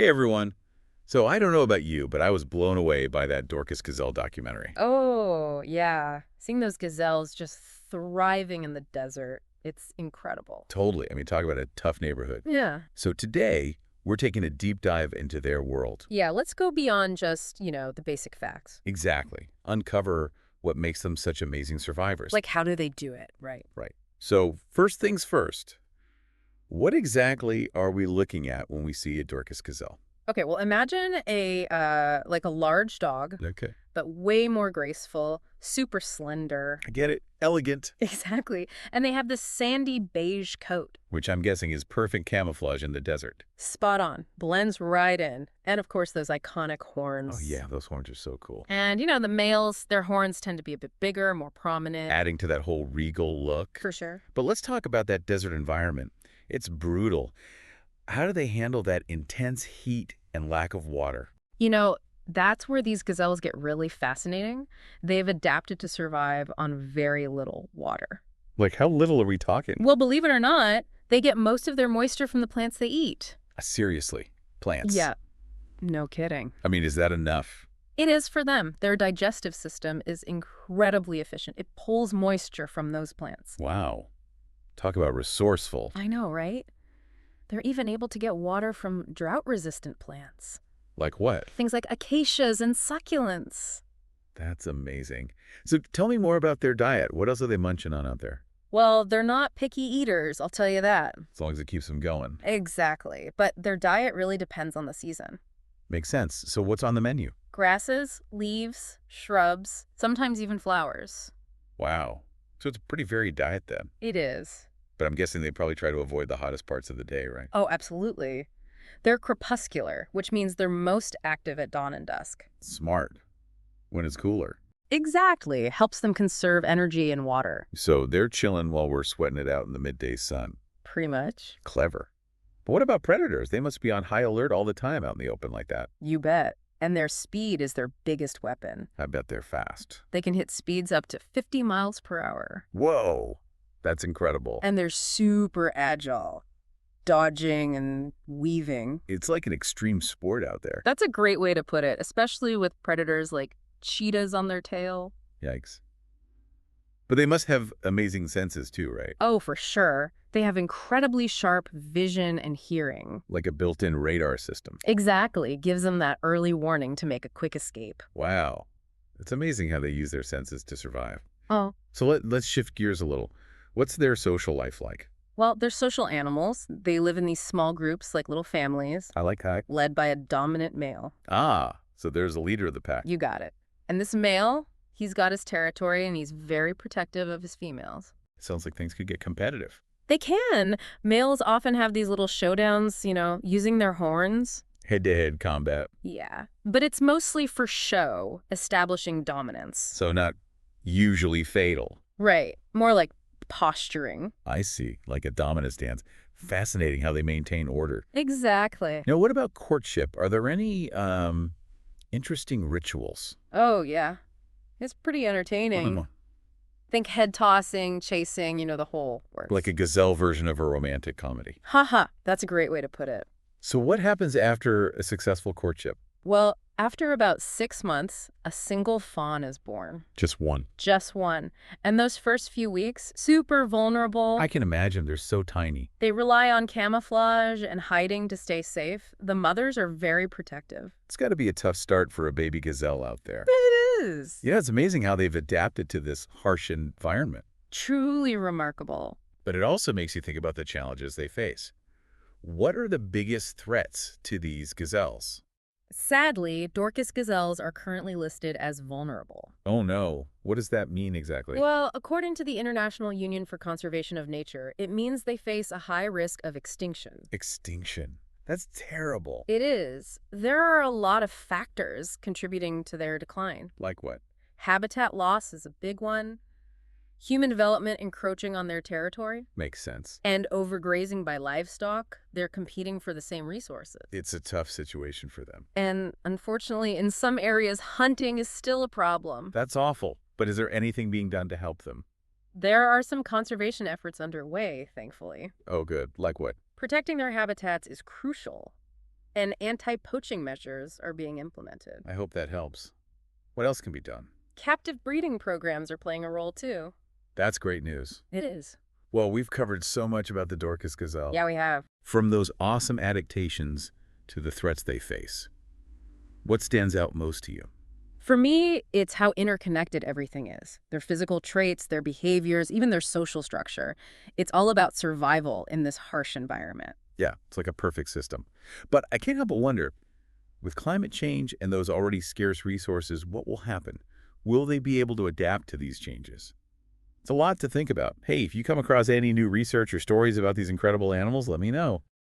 Hey everyone. So I don't know about you, but I was blown away by that Dorcas Gazelle documentary. Oh, yeah. Seeing those gazelles just thriving in the desert, it's incredible. Totally. I mean, talk about a tough neighborhood. Yeah. So today, we're taking a deep dive into their world. Yeah, let's go beyond just, the basic facts. Exactly. Uncover what makes them such amazing survivors. Like, how do they do it? Right. Right. So first things first, what exactly are we looking at when we see a Dorcas Gazelle? Okay, well, imagine like a large dog, Okay. but way more graceful, super slender. I get it. Elegant. Exactly. And they have this sandy beige coat. Which I'm guessing is perfect camouflage in the desert. Spot on. Blends right in. And of course, those iconic horns. Oh yeah, those horns are so cool. And, the males, their horns tend to be a bit bigger, more prominent. Adding to that whole regal look. For sure. But let's talk about that desert environment. It's brutal. How do they handle that intense heat and lack of water? That's where these gazelles get really fascinating. They've adapted to survive on very little water. Like, how little are we talking? Well, believe it or not, they get most of their moisture from the plants they eat. Seriously, plants. Yeah, no kidding. I mean, is that enough? It is for them. Their digestive system is incredibly efficient. It pulls moisture from those plants. Wow. Talk about resourceful. I know, right? They're even able to get water from drought-resistant plants. Like what? Things like acacias and succulents. That's amazing. So tell me more about their diet. What else are they munching on out there? Well, they're not picky eaters, I'll tell you that. As long as it keeps them going. Exactly. But their diet really depends on the season. Makes sense. So what's on the menu? Grasses, leaves, shrubs, sometimes even flowers. Wow. So it's a pretty varied diet then. It is. But I'm guessing they probably try to avoid the hottest parts of the day, right? Oh, absolutely. They're crepuscular, which means they're most active at dawn and dusk. Smart. When it's cooler. Exactly. Helps them conserve energy and water. So they're chilling while we're sweating it out in the midday sun. Pretty much. Clever. But what about predators? They must be on high alert all the time out in the open like that. You bet. And their speed is their biggest weapon. I bet they're fast. They can hit speeds up to 50 miles per hour. Whoa. That's incredible. And they're super agile, dodging and weaving. It's like an extreme sport out there. That's a great way to put it, especially with predators like cheetahs on their tail. Yikes. But they must have amazing senses too, right? Oh, for sure. They have incredibly sharp vision and hearing. Like a built-in radar system. Exactly. Gives them that early warning to make a quick escape. Wow. It's amazing how they use their senses to survive. Oh. So let's shift gears a little. What's their social life like? Well, they're social animals. They live in these small groups like little families, I like that. led by a dominant male. Ah, so there's a leader of the pack. You got it. And this male, he's got his territory and he's very protective of his females. Sounds like things could get competitive. They can. Males often have these little showdowns, using their horns. Head-to-head combat. Yeah. But it's mostly for show, establishing dominance. So not usually fatal. Right. More like posturing. I see, like a dominance dance. Fascinating how they maintain order. Exactly. Now, what about courtship? Are there any interesting rituals? Oh, yeah. It's pretty entertaining. Think head tossing, chasing, the whole works. Like a gazelle version of a romantic comedy. Haha, that's a great way to put it. So what happens after a successful courtship? Well, after about 6 months, a single fawn is born. Just one. Just one. And those first few weeks, super vulnerable. I can imagine they're so tiny. They rely on camouflage and hiding to stay safe. The mothers are very protective. It's got to be a tough start for a baby gazelle out there. It is. Yeah, it's amazing how they've adapted to this harsh environment. Truly remarkable. But it also makes you think about the challenges they face. What are the biggest threats to these gazelles? Sadly, Dorcas gazelles are currently listed as vulnerable. Oh no, what does that mean exactly? Well, according to the International Union for Conservation of Nature, it means they face a high risk of extinction. Extinction. That's terrible. It is. There are a lot of factors contributing to their decline. Like what? Habitat loss is a big one. Human development encroaching on their territory. Makes sense. And overgrazing by livestock. They're competing for the same resources. It's a tough situation for them. And unfortunately, in some areas, hunting is still a problem. That's awful. But is there anything being done to help them? There are some conservation efforts underway, thankfully. Oh, good. Like what? Protecting their habitats is crucial. And anti-poaching measures are being implemented. I hope that helps. What else can be done? Captive breeding programs are playing a role too. That's great news. It is. Well, we've covered so much about the Dorcas gazelle. Yeah, we have. From those awesome adaptations to the threats they face. What stands out most to you? For me, it's how interconnected everything is. Their physical traits, their behaviors, even their social structure. It's all about survival in this harsh environment. Yeah, it's like a perfect system. But I can't help but wonder, with climate change and those already scarce resources, what will happen? Will they be able to adapt to these changes? It's a lot to think about. Hey, if you come across any new research or stories about these incredible animals, let me know.